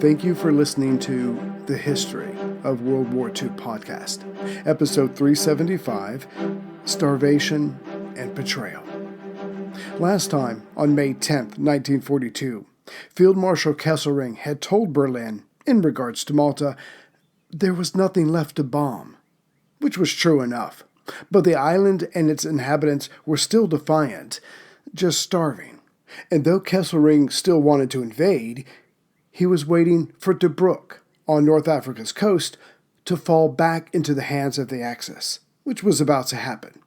Thank you for listening to The History of World War II podcast, episode 375, Starvation and Betrayal. Last time, on May 10th, 1942, Field Marshal Quisling had told Berlin, in regards to Malta, there was nothing left to bomb, which was true enough, but the island and its inhabitants were still defiant, just starving, and though Quisling still wanted to invade, he was waiting for Tobruk, on North Africa's coast, to fall back into the hands of the Axis, which was about to happen.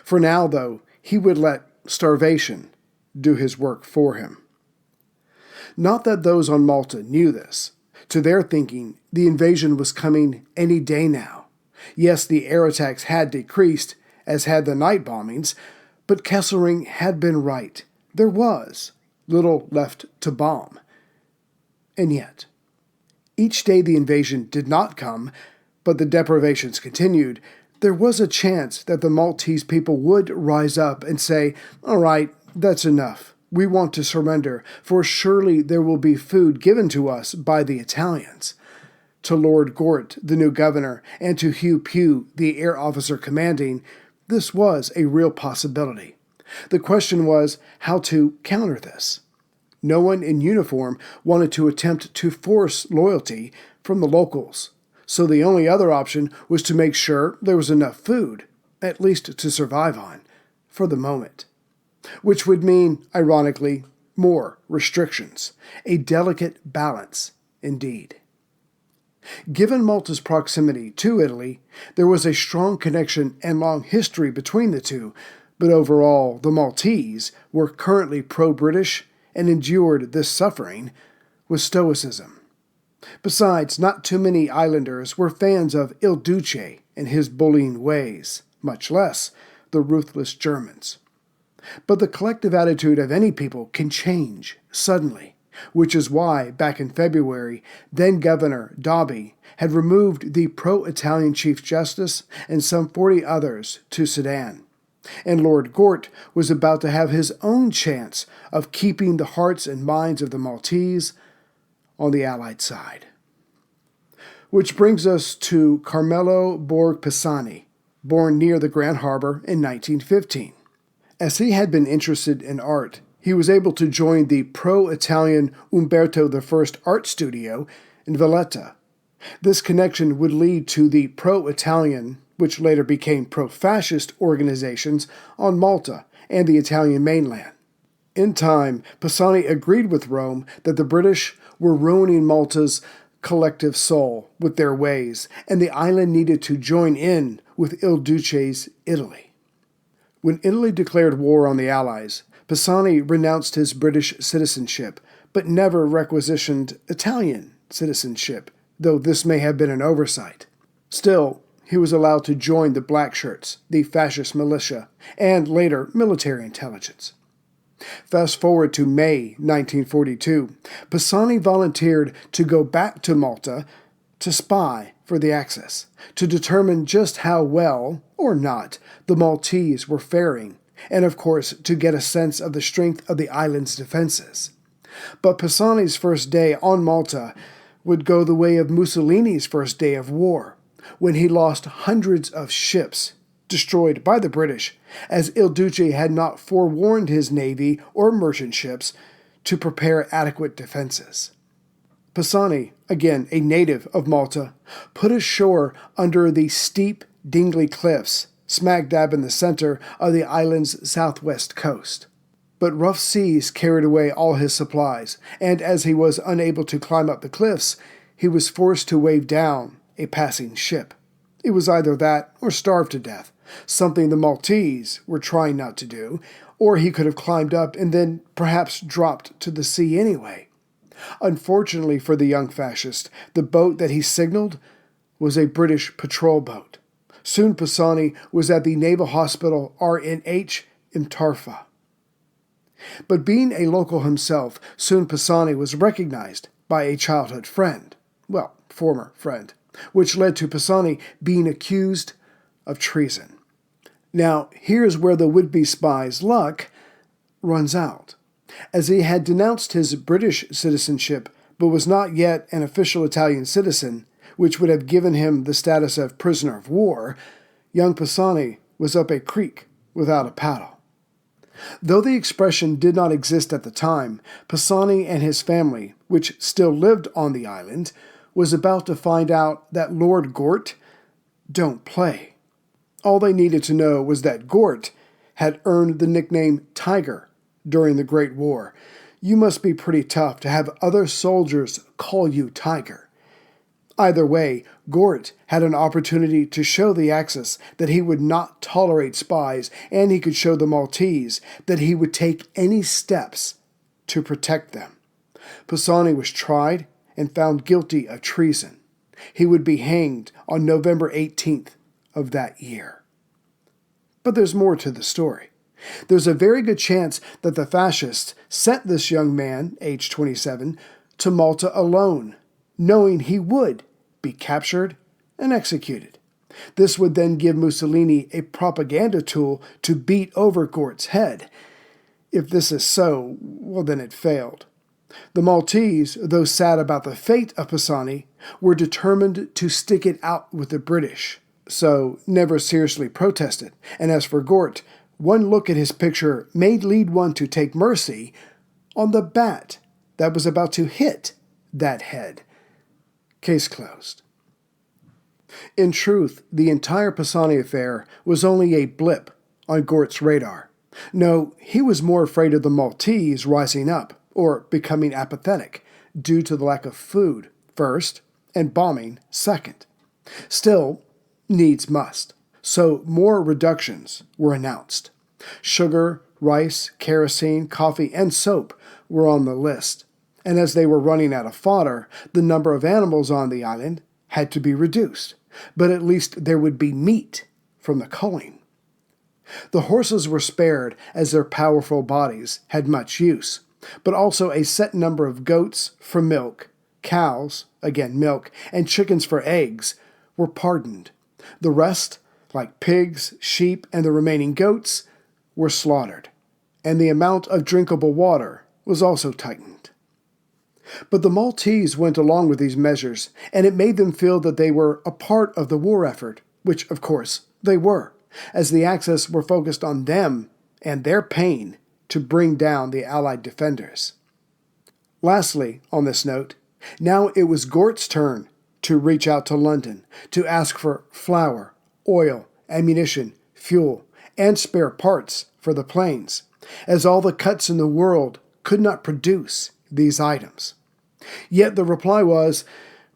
For now, though, he would let starvation do his work for him. Not that those on Malta knew this. To their thinking, the invasion was coming any day now. Yes, the air attacks had decreased, as had the night bombings, but Quisling had been right. There was little left to bomb. And yet, each day the invasion did not come, but the deprivations continued, there was a chance that the Maltese people would rise up and say, all right, that's enough. We want to surrender, for surely there will be food given to us by the Italians. To Lord Gort, the new governor, and to Hugh Pugh, the air officer commanding, this was a real possibility. The question was how to counter this. No one in uniform wanted to attempt to force loyalty from the locals, so the only other option was to make sure there was enough food, at least to survive on, for the moment. Which would mean, ironically, more restrictions, a delicate balance indeed. Given Malta's proximity to Italy, there was a strong connection and long history between the two, but overall, the Maltese were currently pro-British and endured this suffering with stoicism. Besides, not too many islanders were fans of Il Duce and his bullying ways, much less the ruthless Germans. But the collective attitude of any people can change suddenly, which is why, back in February, then-Governor Dobby had removed the pro-Italian Chief Justice and some 40 others to Sudan. And Lord Gort was about to have his own chance of keeping the hearts and minds of the Maltese on the Allied side. Which brings us to Carmelo Borg Pisani, born near the Grand Harbor in 1915. As he had been interested in art, he was able to join the pro-Italian Umberto I art studio in Valletta. This connection would lead to the pro-Italian, which later became pro-fascist organizations on Malta and the Italian mainland. In time, Pisani agreed with Rome that the British were ruining Malta's collective soul with their ways, and the island needed to join in with Il Duce's Italy. When Italy declared war on the Allies, Pisani renounced his British citizenship, but never requisitioned Italian citizenship, though this may have been an oversight. Still, he was allowed to join the Blackshirts, the fascist militia, and later military intelligence. Fast forward to May 1942, Pisani volunteered to go back to Malta to spy for the Axis, to determine just how well, or not, the Maltese were faring, and of course to get a sense of the strength of the island's defenses. But Pisani's first day on Malta would go the way of Mussolini's first day of war, when he lost hundreds of ships, destroyed by the British, as Il Duce had not forewarned his navy or merchant ships to prepare adequate defenses. Pisani, again a native of Malta, put ashore under the steep Dingley Cliffs, smack dab in the center of the island's southwest coast. But rough seas carried away all his supplies, and as he was unable to climb up the cliffs, he was forced to wave down a passing ship. It was either that or starve to death, something the Maltese were trying not to do, or he could have climbed up and then perhaps dropped to the sea anyway. Unfortunately for the young fascist, the boat that he signaled was a British patrol boat. Soon Pisani was at the Naval Hospital RNH in Tarfa. But being a local himself, soon Pisani was recognized by a childhood friend, former friend, which led to Pisani being accused of treason. Now, here's where the would-be spy's luck runs out, as he had denounced his British citizenship but was not yet an official Italian citizen, which would have given him the status of prisoner of war, young Pisani was up a creek without a paddle. Though the expression did not exist at the time, Pisani and his family, which still lived on the island, was about to find out that Lord Gort don't play. All they needed to know was that Gort had earned the nickname Tiger during the Great War. You must be pretty tough to have other soldiers call you Tiger. Either way, Gort had an opportunity to show the Axis that he would not tolerate spies, and he could show the Maltese that he would take any steps to protect them. Pisani was tried and found guilty of treason. He would be hanged on November 18th of that year. But there's more to the story. There's a very good chance that the fascists sent this young man, age 27, to Malta alone, knowing he would be captured and executed. This would then give Mussolini a propaganda tool to beat over Gort's head. If this is so, well, then it failed. The Maltese, though sad about the fate of Pisani, were determined to stick it out with the British, so never seriously protested. And as for Gort, one look at his picture may lead one to take mercy on the bat that was about to hit that head. Case closed. In truth, the entire Pisani affair was only a blip on Gort's radar. No, he was more afraid of the Maltese rising up or becoming apathetic due to the lack of food, first, and bombing, second. Still, needs must. So more reductions were announced. Sugar, rice, kerosene, coffee, and soap were on the list. And as they were running out of fodder, the number of animals on the island had to be reduced. But at least there would be meat from the culling. The horses were spared as their powerful bodies had much use, but also a set number of goats for milk, cows, again milk, and chickens for eggs were pardoned. The rest, like pigs, sheep, and the remaining goats, were slaughtered, and the amount of drinkable water was also tightened. But the Maltese went along with these measures, and it made them feel that they were a part of the war effort, which, of course, they were, as the Axis were focused on them and their pain to bring down the Allied defenders. Lastly, on this note, now it was Gort's turn to reach out to London to ask for flour, oil, ammunition, fuel, and spare parts for the planes, as all the cuts in the world could not produce these items. Yet the reply was,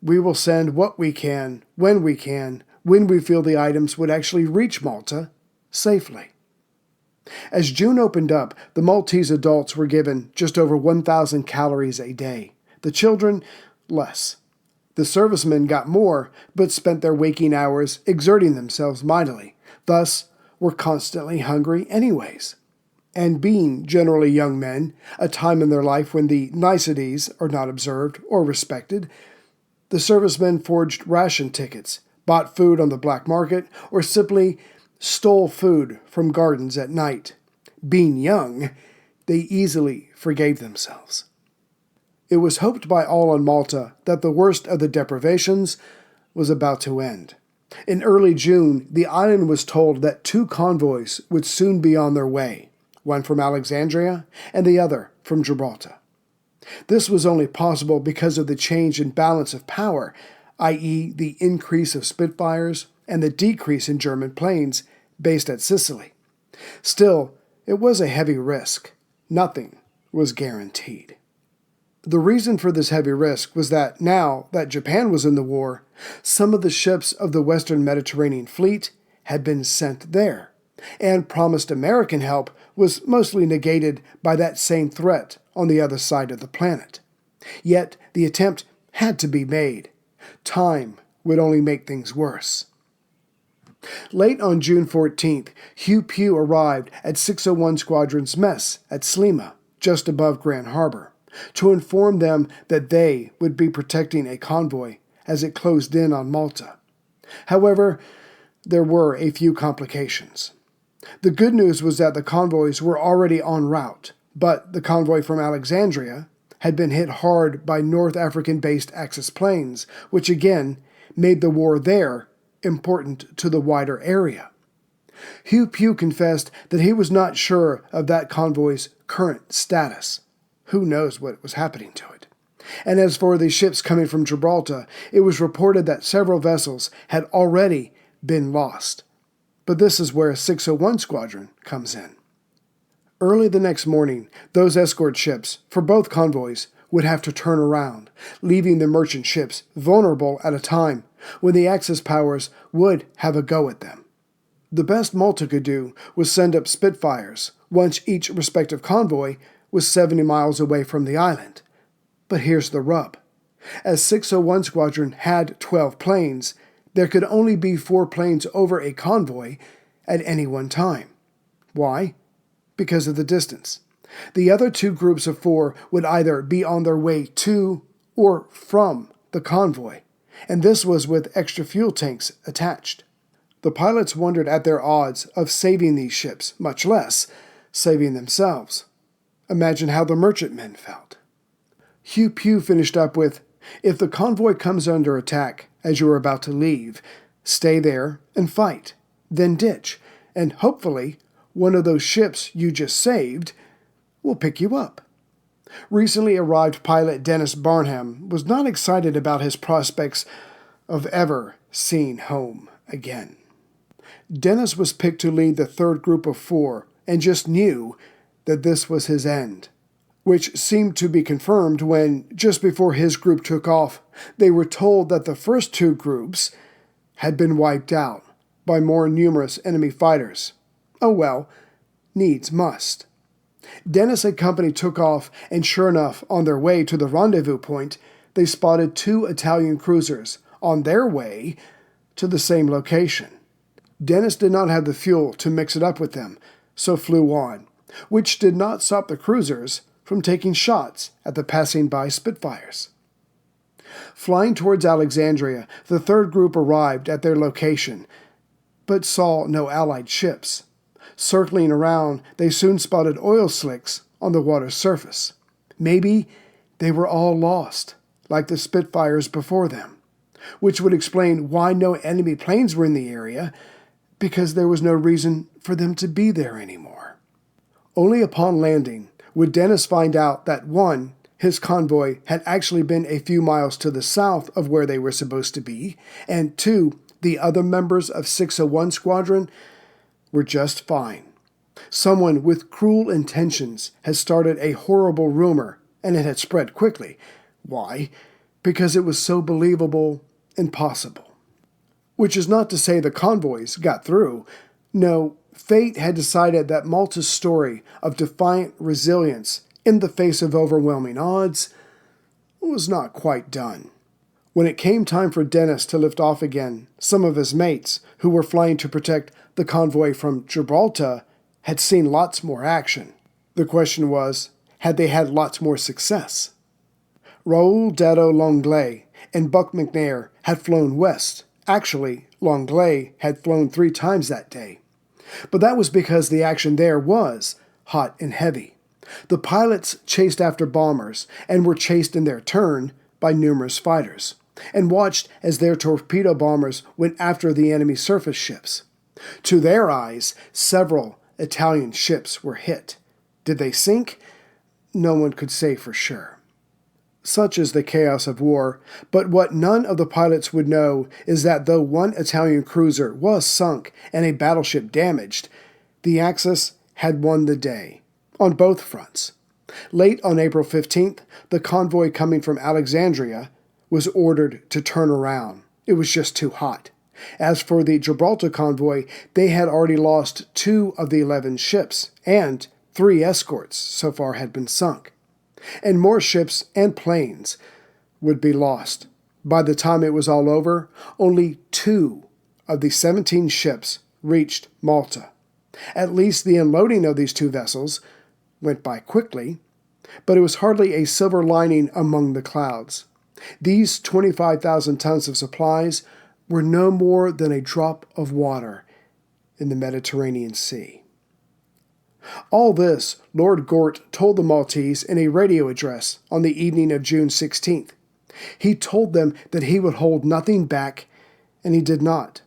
"We will send what we can, when we feel the items would actually reach Malta safely." As June opened up, the Maltese adults were given just over 1,000 calories a day. The children, less. The servicemen got more, but spent their waking hours exerting themselves mightily, thus were constantly hungry anyways. And being generally young men, a time in their life when the niceties are not observed or respected, the servicemen forged ration tickets, bought food on the black market, or simply stole food from gardens at night. Being young, they easily forgave themselves. It was hoped by all on Malta that the worst of the deprivations was about to end. In early June, the island was told that 2 convoys would soon be on their way, one from Alexandria and the other from Gibraltar. This was only possible because of the change in balance of power, i.e. the increase of Spitfires and the decrease in German planes based at Sicily. Still, it was a heavy risk. Nothing was guaranteed. The reason for this heavy risk was that now that Japan was in the war, some of the ships of the Western Mediterranean Fleet had been sent there, and promised American help was mostly negated by that same threat on the other side of the planet. Yet the attempt had to be made. Time would only make things worse. Late on June 14th, Hugh Pugh arrived at 601 Squadron's mess at Slima, just above Grand Harbor, to inform them that they would be protecting a convoy as it closed in on Malta. However, there were a few complications. The good news was that the convoys were already en route, but the convoy from Alexandria had been hit hard by North African-based Axis planes, which again made the war there important to the wider area. Hugh Pugh confessed that he was not sure of that convoy's current status. Who knows what was happening to it? And as for the ships coming from Gibraltar, it was reported that several vessels had already been lost. But this is where 601 Squadron comes in. Early the next morning, those escort ships, for both convoys, would have to turn around, leaving the merchant ships vulnerable at a time when the Axis powers would have a go at them. The best Malta could do was send up Spitfires once each respective convoy was 70 miles away from the island. But here's the rub. As 601 Squadron had 12 planes, there could only be 4 planes over a convoy at any one time. Why? Because of the distance. The other 2 groups of 4 would either be on their way to or from the convoy, and this was with extra fuel tanks attached. The pilots wondered at their odds of saving these ships, much less saving themselves. Imagine how the merchantmen felt. Hugh Pugh finished up with, "If the convoy comes under attack as you are about to leave, stay there and fight, then ditch, and hopefully one of those ships you just saved will pick you up." Recently arrived pilot Dennis Barnham was not excited about his prospects of ever seeing home again. Dennis was picked to lead the 3rd group of 4 and just knew that this was his end, which seemed to be confirmed when, just before his group took off, they were told that the first 2 groups had been wiped out by more numerous enemy fighters. Oh well, needs must. Dennis and company took off, and sure enough, on their way to the rendezvous point, they spotted 2 Italian cruisers on their way to the same location. Dennis did not have the fuel to mix it up with them, so flew on, which did not stop the cruisers from taking shots at the passing-by Spitfires. Flying towards Alexandria, the 3rd group arrived at their location, but saw no Allied ships. Circling around, they soon spotted oil slicks on the water's surface. Maybe they were all lost, like the Spitfires before them, which would explain why no enemy planes were in the area, because there was no reason for them to be there anymore. Only upon landing would Dennis find out that 1, his convoy had actually been a few miles to the south of where they were supposed to be, and 2, the other members of 601 Squadron were just fine. Someone with cruel intentions had started a horrible rumor, and it had spread quickly. Why? Because it was so believable and possible. Which is not to say the convoys got through. No, fate had decided that Malta's story of defiant resilience in the face of overwhelming odds was not quite done. When it came time for Dennis to lift off again, some of his mates, who were flying to protect the convoy from Gibraltar, had seen lots more action. The question was, had they had lots more success? Raoul Dado Longley and Buck McNair had flown west. Actually, Longley had flown 3 times that day. But that was because the action there was hot and heavy. The pilots chased after bombers and were chased in their turn by numerous fighters, and watched as their torpedo bombers went after the enemy surface ships. To their eyes, several Italian ships were hit. Did they sink? No one could say for sure. Such is the chaos of war, but what none of the pilots would know is that though 1 Italian cruiser was sunk and a battleship damaged, the Axis had won the day, on both fronts. Late on April 15th, the convoy coming from Alexandria was ordered to turn around. It was just too hot. As for the Gibraltar convoy, they had already lost 2 of the 11 ships, and 3 escorts so far had been sunk. And more ships and planes would be lost. By the time it was all over, only 2 of the 17 ships reached Malta. At least the unloading of these 2 vessels went by quickly, but it was hardly a silver lining among the clouds. These 25,000 tons of supplies were no more than a drop of water in the Mediterranean Sea. All this Lord Gort told the Maltese in a radio address on the evening of June 16th. He told them that he would hold nothing back, and he did not.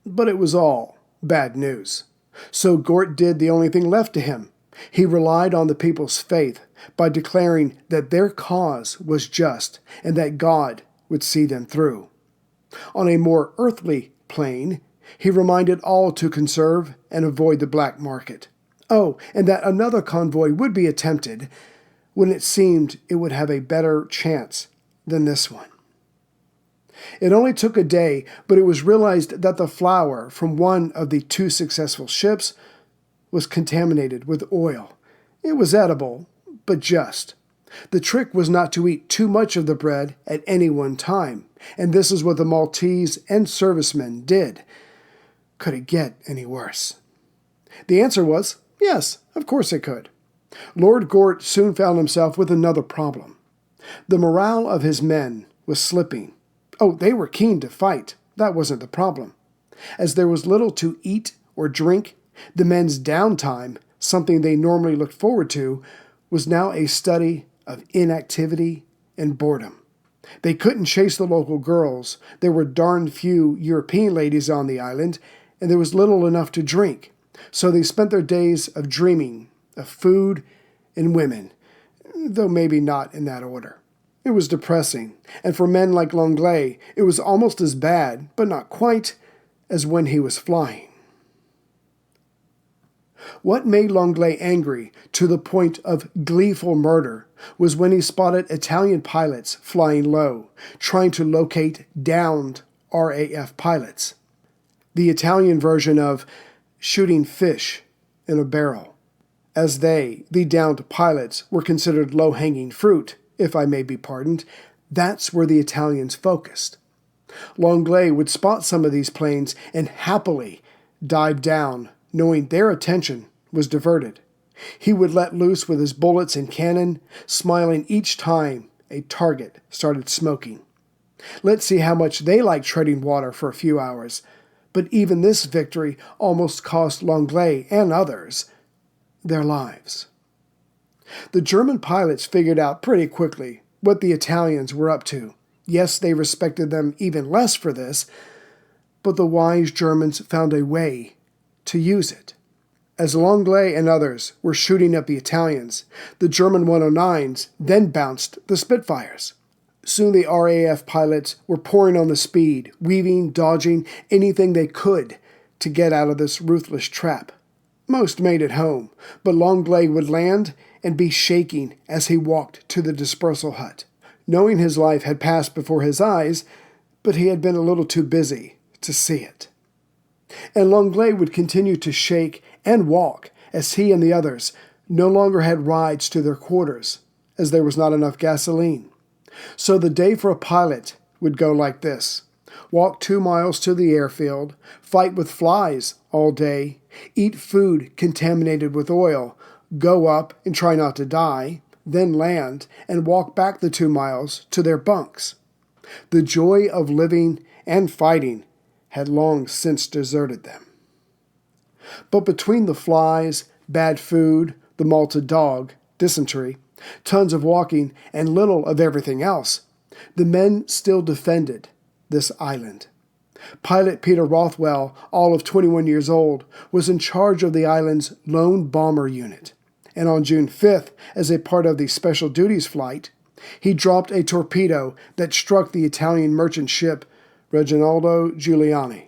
But it was all bad news. So Gort did the only thing left to him. He relied on the people's faith by declaring that their cause was just and that God would see them through. On a more earthly plane, he reminded all to conserve and avoid the black market. Oh, and that another convoy would be attempted when it seemed it would have a better chance than this one. It only took a day, but it was realized that the flour from one of the two successful ships was contaminated with oil. It was edible, but just. The trick was not to eat too much of the bread at any one time, and this is what the Maltese and servicemen did. Could it get any worse? The answer was yes, of course it could. Lord Gort soon found himself with another problem. The morale of his men was slipping. Oh, they were keen to fight. That wasn't the problem. As there was little to eat or drink, the men's downtime, something they normally looked forward to, was now a study of inactivity and boredom. They couldn't chase the local girls. There were darn few European ladies on the island, and there was little enough to drink. So they spent their days of dreaming of food and women, though maybe not in that order. It was depressing, and for men like Langlais, it was almost as bad, but not quite, as when he was flying. What made Langlais angry to the point of gleeful murder was when he spotted Italian pilots flying low, trying to locate downed RAF pilots. The Italian version of shooting fish in a barrel, as they, the downed pilots, were considered low-hanging fruit, if I may be pardoned. That's where the Italians focused. Langlais would spot some of these planes and happily dive down, knowing their attention was diverted. He would let loose with his bullets and cannon, smiling each time a target started smoking. Let's see how much they like treading water for a few hours. But even this victory almost cost Langlais and others their lives. The German pilots figured out pretty quickly what the Italians were up to. Yes, they respected them even less for this, but the wise Germans found a way to use it. As Langlais and others were shooting at the Italians, the German 109s then bounced the Spitfires. Soon the RAF pilots were pouring on the speed, weaving, dodging, anything they could to get out of this ruthless trap. Most made it home, but Langlais would land and be shaking as he walked to the dispersal hut, knowing his life had passed before his eyes, but he had been a little too busy to see it. And Langlais would continue to shake and walk as he and the others no longer had rides to their quarters, as there was not enough gasoline. So the day for a pilot would go like this: walk 2 miles to the airfield, fight with flies all day, eat food contaminated with oil, go up and try not to die, then land and walk back the 2 miles to their bunks. The joy of living and fighting had long since deserted them. But between the flies, bad food, the Malta dog, dysentery, tons of walking, and little of everything else, the men still defended this island. Pilot Peter Rothwell, all of 21 years old, was in charge of the island's lone bomber unit. And on June 5th, as a part of the special duties flight, he dropped a torpedo that struck the Italian merchant ship Reginaldo Giuliani.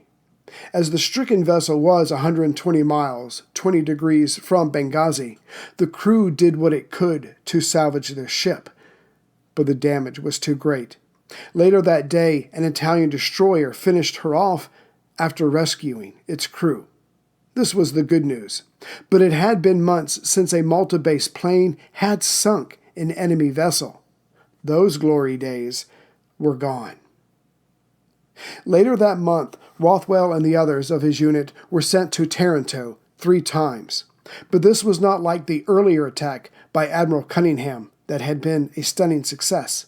As the stricken vessel was 120 miles, 20 degrees from Benghazi, the crew did what it could to salvage their ship, but the damage was too great. Later that day, an Italian destroyer finished her off after rescuing its crew. This was the good news, but it had been months since a Malta-based plane had sunk an enemy vessel. Those glory days were gone. Later that month, Rothwell and the others of his unit were sent to Taranto 3 times. But this was not like the earlier attack by Admiral Cunningham that had been a stunning success.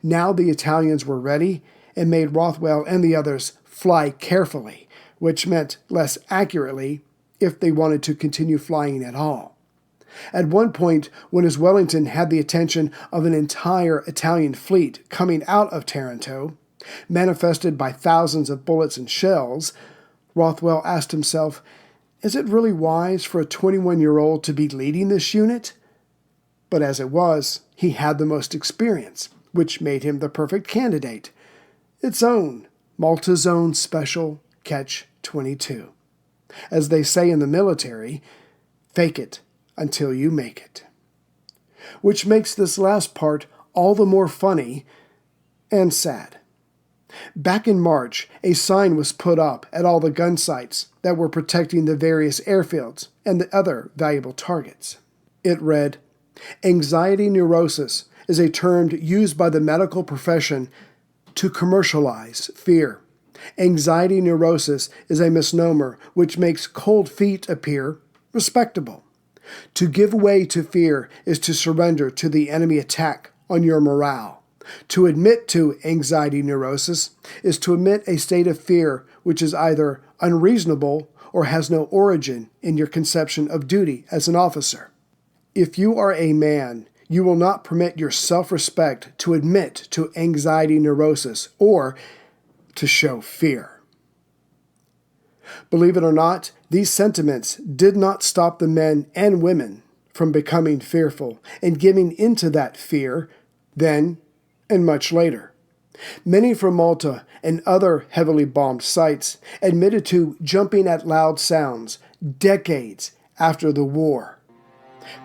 Now the Italians were ready and made Rothwell and the others fly carefully, which meant less accurately if they wanted to continue flying at all. At one point, when his Wellington had the attention of an entire Italian fleet coming out of Taranto, manifested by thousands of bullets and shells, Rothwell asked himself, is it really wise for a 21-year-old to be leading this unit? But as it was, he had the most experience, which made him the perfect candidate. Malta's own special Catch-22. As they say in the military, fake it until you make it. Which makes this last part all the more funny and sad. Back in March, a sign was put up at all the gun sites that were protecting the various airfields and the other valuable targets. It read, "Anxiety neurosis is a term used by the medical profession to commercialize fear. Anxiety neurosis is a misnomer which makes cold feet appear respectable. To give way to fear is to surrender to the enemy attack on your morale. To admit to anxiety neurosis is to admit a state of fear which is either unreasonable or has no origin in your conception of duty as an officer. If you are a man, you will not permit your self-respect to admit to anxiety neurosis or to show fear." Believe it or not, these sentiments did not stop the men and women from becoming fearful and giving into that fear then and much later. Many from Malta and other heavily bombed sites admitted to jumping at loud sounds decades after the war.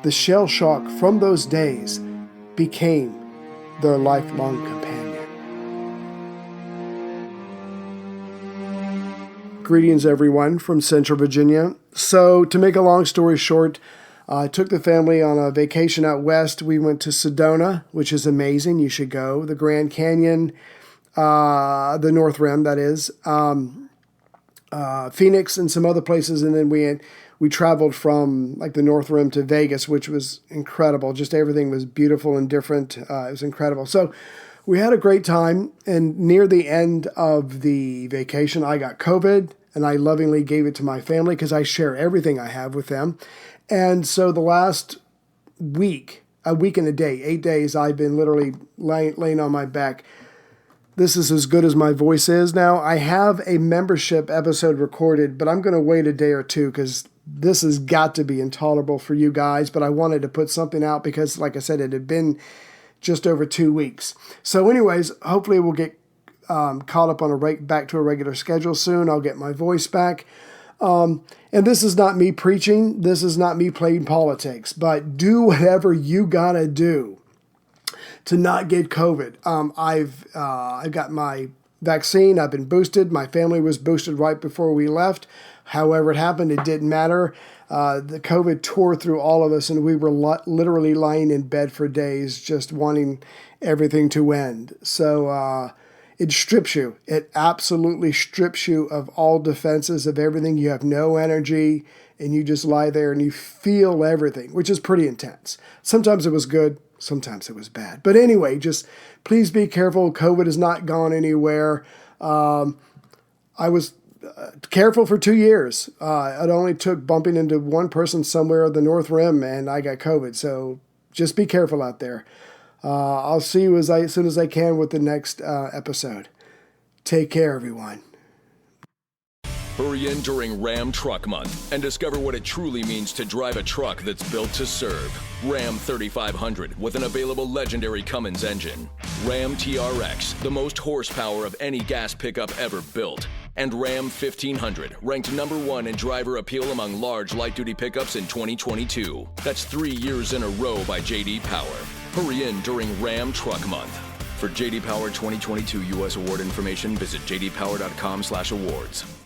The shell shock from those days became their lifelong companion. Greetings, everyone, from Central Virginia. So, to make a long story short, I took the family on a vacation out west. We went to Sedona, which is amazing. You should go. The Grand Canyon, the North Rim, that is, Phoenix, and some other places. And then we traveled from like the North Rim to Vegas, which was incredible. Just everything was beautiful and different. It was incredible. So we had a great time. And near the end of the vacation, I got COVID, and I lovingly gave it to my family because I share everything I have with them. And so the last week, a week and a day, 8 days, I've been literally laying on my back. This is as good as my voice is now. I have a membership episode recorded, but I'm going to wait a day or two because this has got to be intolerable for you guys. But I wanted to put something out because, like I said, it had been just over 2 weeks. So anyways, hopefully we'll get caught up on back to a regular schedule soon. I'll get my voice back. And this is not me preaching. This is not me playing politics, but do whatever you gotta do to not get COVID. I've got my vaccine. I've been boosted. My family was boosted right before we left. However it happened, it didn't matter. The COVID tore through all of us, and we were literally lying in bed for days, just wanting everything to end. So, it strips you. It absolutely strips you of all defenses, of everything. You have no energy, and you just lie there and you feel everything, which is pretty intense. Sometimes it was good. Sometimes it was bad. But anyway, just please be careful. COVID has not gone anywhere. I was careful for 2 years. It only took bumping into one person somewhere at the North Rim, and I got COVID. So just be careful out there. I'll see you as soon as I can with the next episode. Take care, everyone. Hurry in during Ram Truck Month and discover what it truly means to drive a truck that's built to serve. Ram 3500 with an available legendary Cummins engine. Ram TRX, the most horsepower of any gas pickup ever built. And Ram 1500, ranked #1 in driver appeal among large light-duty pickups in 2022. That's 3 years in a row by J.D. Power. Hurry in during Ram Truck Month. For J.D. Power 2022 U.S. award information, visit jdpower.com/awards.